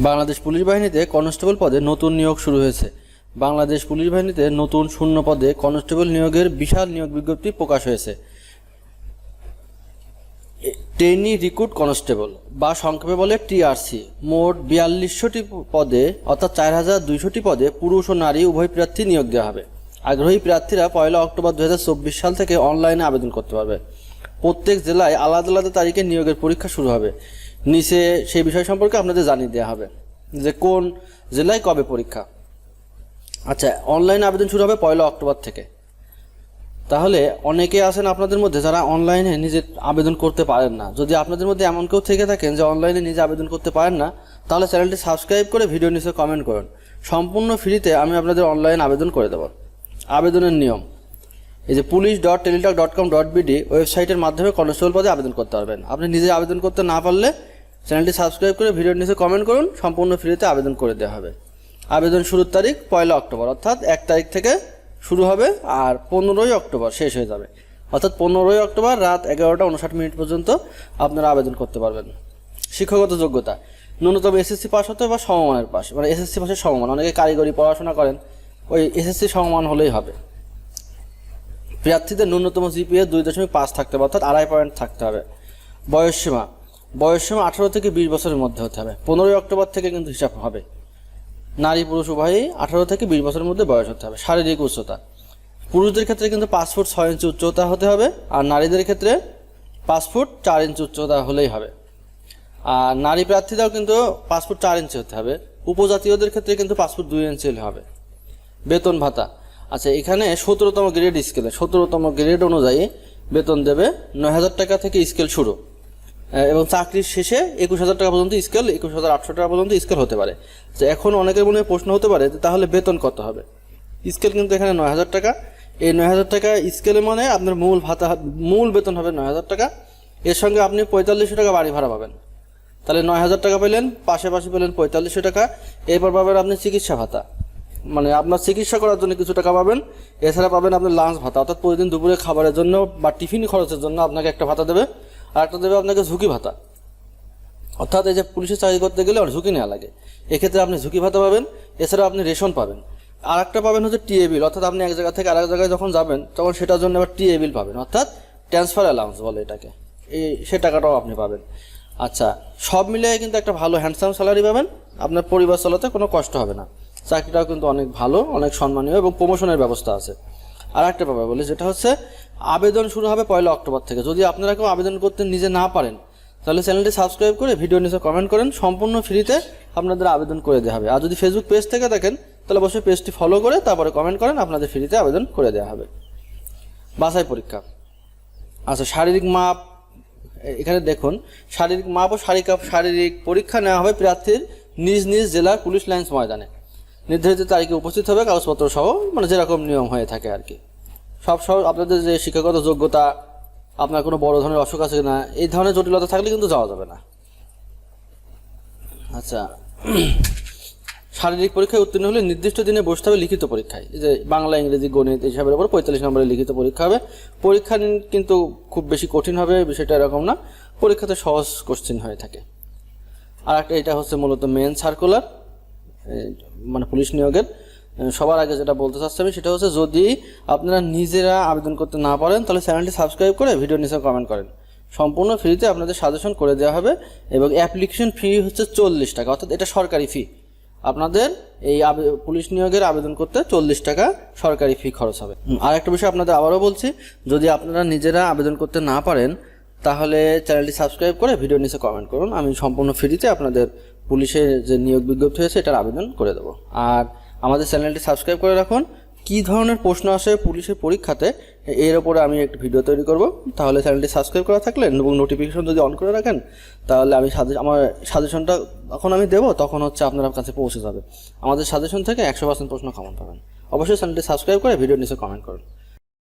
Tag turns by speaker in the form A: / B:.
A: Bangladesh police বাহিনীতে constable পদে নতুন নিয়োগ শুরু হয়েছে। বাংলাদেশ পুলিশ বাহিনীতে নতুন শূন্য পদে কনস্টেবল নিয়োগের বিশাল নিয়োগ বিজ্ঞপ্তি প্রকাশ হয়েছে। ট্রেনি রিক্রুট কনস্টেবল বা সংক্ষেপে বলে টিআরসি, মোট ৪২০০টি পদে অর্থাৎ ৪,২০০টি পদে পুরুষ ও নারী উভয় প্রার্থী নিয়োগ দেওয়া হবে। আগ্রহী প্রার্থীরা ১ অক্টোবর ২০২৪ সাল থেকে অনলাইনে আবেদন করতে পারবে। প্রত্যেক জেলায় আলাদা আলাদা তারিখে নিয়োগের পরীক্ষা শুরু হবে। নিচে সেই বিষয় সম্পর্কে আপনাদের জানিয়ে দেওয়া হবে যে কোন জেলায় কবে পরীক্ষা। আচ্ছা, অনলাইন আবেদন শুরু হবে ১ অক্টোবর থেকে। তাহলে অনেকে আছেন আপনাদের মধ্যে যারা অনলাইনে নিজে আবেদন করতে পারেন না। যদি আপনাদের মধ্যে এমন কেউ থেকে থাকেন যে অনলাইনে নিজে আবেদন করতে পারেন না, তাহলে চ্যানেলটি সাবস্ক্রাইব করে ভিডিও নিচে কমেন্ট করুন। সম্পূর্ণ ফ্রিতে আমি আপনাদের অনলাইন আবেদন করে দেব। আবেদনের নিয়ম, এই যে police.teletalk.com.bd ওয়েবসাইটের মাধ্যমে কনস্টেবল পদে আবেদন করতে পারবেন। আপনি নিজে আবেদন করতে না পারলে চ্যানেলটি সাবস্ক্রাইব করে ভিডিওর নিচে কমেন্ট করুন, সম্পূর্ণ ফ্রিতে আবেদন করে দেওয়া হবে। আবেদন শুরুর তারিখ ১ অক্টোবর, অর্থাৎ ১ তারিখ থেকে শুরু হবে আর ১৫ অক্টোবর শেষ হয়ে যাবে। অর্থাৎ ১৫ অক্টোবর রাত ১১টা ৫৯ পর্যন্ত আপনারা আবেদন করতে পারবেন। শিক্ষাগত যোগ্যতা, ন্যূনতম এসএসসি পাস হতে বা সমমানের পাস, মানে এসএসসি পাসের সমমান। অনেকে কারিগরি পড়াশোনা করেন, ওই এসএসসি সমমান হলেই হবে। প্রার্থীদের ন্যূনতম জিপিএ ২.৫ থাকতে হবে, অর্থাৎ ২.৫ পয়েন্ট থাকতে হবে। বয়সসীমা ১৮ থেকে ২০ বছরের মধ্যে হতে হবে। ১৫ অক্টোবর থেকে কিন্তু হিসাব হবে। নারী পুরুষ উভয়ই ১৮ থেকে ২০ বছরের মধ্যে বয়স হতে হবে। শারীরিক উচ্চতা, পুরুষদের ক্ষেত্রে কিন্তু ৫ ফুট ৬ ইঞ্চি উচ্চতা হতে হবে, আর নারীদের ক্ষেত্রে ৫ ফুট ৪ ইঞ্চি উচ্চতা হলেই হবে। আর নারী প্রার্থীরাও কিন্তু ৫ ফুট ৪ ইঞ্চি হতে হবে। উপজাতীয়দের ক্ষেত্রে কিন্তু ৫ ফুট ২ ইঞ্চি হলে হবে। বেতন ভাতা, আচ্ছা এখানে ১৭তম গ্রেড স্কেলে ১৭তম গ্রেড অনুযায়ী বেতন দেবে ৯,০০০ টাকা থেকে স্কেল শুরু, এবং চাকরির শেষে ২১,০০০ টাকা পর্যন্ত স্কেল, ২১,৮০০ টাকা পর্যন্ত স্কেল হতে পারে। যে এখন অনেকের মনে প্রশ্ন হতে পারে যে তাহলে বেতন কত হবে। স্কেল কিন্তু এখানে ৯,০০০ টাকা। এই ৯,০০০ টাকা স্কেলে মানে আপনার মূল ভাতা, মূল বেতন হবে ৯,০০০ টাকা। এর সঙ্গে আপনি ৪৫০০ টাকা বাড়ি ভাড়া পাবেন। তাহলে ৯,০০০ টাকা পেলেন, পাশাপাশি পেলেন ৪৫০০ টাকা। এরপর পাবেন আপনি চিকিৎসা ভাতা, মানে আপনার চিকিৎসা করার জন্য কিছু টাকা পাবেন। এছাড়া পাবেন আপনার লাঞ্চ ভাতা, অর্থাৎ প্রতিদিন দুপুরে খাবারের জন্য বা টিফিন খরচের জন্য আপনাকে একটা ভাতা দেবে। আর একটা দেবে আপনাকে ঝুঁকি ভাতা, অর্থাৎ এই যে পুলিশের চাকরি করতে গেলে ঝুঁকি নেওয়া লাগে, এক্ষেত্রে আপনি ঝুঁকি ভাতা পাবেন। এছাড়া আপনি রেশন পাবেন। আর একটা পাবেন হচ্ছে টিএ বিল, অর্থাৎ আপনি এক জায়গা থেকে আরেক জায়গায় যখন যাবেন তখন সেটার জন্য আবার টিএ বিল পাবেন, অর্থাৎ ট্রান্সফার অ্যালাউন্স বলে এটাকে, সে টাকাটাও আপনি পাবেন। আচ্ছা, সব মিলিয়ে কিন্তু একটা ভালো হ্যান্ডসাম স্যালারি পাবেন। আপনার পরিবার চালাতে কোনো কষ্ট হবে না। চাকরিটাও কিন্তু অনেক ভালো, অনেক সম্মানীয় এবং প্রমোশনের ব্যবস্থা আছে। আর একটা ব্যাপার বলি, যেটা হচ্ছে আবেদন শুরু হবে ১ অক্টোবর থেকে। যদি আপনারা কেউ আবেদন করতে নিজে না পারেন, তাহলে চ্যানেলটি সাবস্ক্রাইব করে ভিডিও নিচে কমেন্ট করেন, সম্পূর্ণ ফ্রিতে আপনাদের আবেদন করে দেওয়া হবে। আর যদি ফেসবুক পেজ থেকে দেখেন তাহলে অবশ্যই পেজটি ফলো করে তারপরে কমেন্ট করেন, আপনাদের ফ্রিতে আবেদন করে দেওয়া হবে। বাছাই পরীক্ষা, আচ্ছা শারীরিক মাপ, এখানে দেখুন শারীরিক মাপ ও শারীরিক পরীক্ষা নেওয়া হবে প্রার্থীর নিজ নিজ জেলার পুলিশ লাইন্স ময়দানে। নির্ধারিত তারিখে উপস্থিত হবে কাগজপত্র সহ, মানে যেরকম নিয়ম হয়ে থাকে আর কি। সব আপনাদের যে শিক্ষাগত যোগ্যতা, আপনার কোনো বড় ধরনের অসুখ আছে কিনা, এই ধরনের জটিলতা থাকলে কিন্তু যাওয়া যাবে না। আচ্ছা, শারীরিক পরীক্ষায় উত্তীর্ণ হলে নির্দিষ্ট দিনে বসতে হবে লিখিত পরীক্ষায়। এই যে বাংলা, ইংরেজি, গণিত এইসবের উপর ৪৫ নম্বরের লিখিত পরীক্ষা হবে। পরীক্ষা কিন্তু খুব বেশি কঠিন হবে বিষয়টা এরকম না, পরীক্ষাতে সহজ কোশ্চেন হয়ে থাকে। আর একটা, এটা হচ্ছে মূলত মেন সার্কুলার, মানে পুলিশ নিয়োগের। সবার আগে যেটা বলতে চাচ্ছি আমি, সেটা হচ্ছে যদি আপনারা নিজেরা আবেদন করতে না পারেন তাহলে চ্যানেলটি সাবস্ক্রাইব করে ভিডিও নিচে কমেন্ট করেন। সম্পূর্ণ ফ্রিতে আপনাদের সাজেশন করে দেওয়া হবে এবং অ্যাপ্লিকেশন ফি হচ্ছে ৪০ টাকা, অর্থাৎ এটা সরকারি ফি। আপনাদের এই পুলিশ নিয়োগের আবেদন করতে ৪০ টাকা সরকারি ফি খরচ হবে। আর একটা বিষয় আপনাদের আবারও বলছি, যদি আপনারা নিজেরা আবেদন করতে না পারেন তাহলে চ্যানেলটি সাবস্ক্রাইব করে ভিডিও নিচে কমেন্ট করুন। আমি সম্পূর্ণ ফ্রিতে আপনাদের পুলিশের যে নিয়োগ বিজ্ঞপ্তি হয়েছে এটার আবেদন করে দেবো। আর আমাদের চ্যানেলটি সাবস্ক্রাইব করে রাখুন। কী ধরনের প্রশ্ন আসে পুলিশের পরীক্ষাতে এর ওপরে আমি একটি ভিডিও তৈরি করব। তাহলে চ্যানেলটি সাবস্ক্রাইব করা থাকলে এবং নোটিফিকেশন যদি অন করে রাখেন, তাহলে আমি আমার সাজেশনটা যখন আমি দেবো তখন হচ্ছে আপনার কাছে পৌঁছে যাবে। আমাদের সাজেশন থেকে ১০০% প্রশ্ন কমন পাবেন। অবশ্যই চ্যানেলটি সাবস্ক্রাইব করে ভিডিও নিচে কমেন্ট করুন।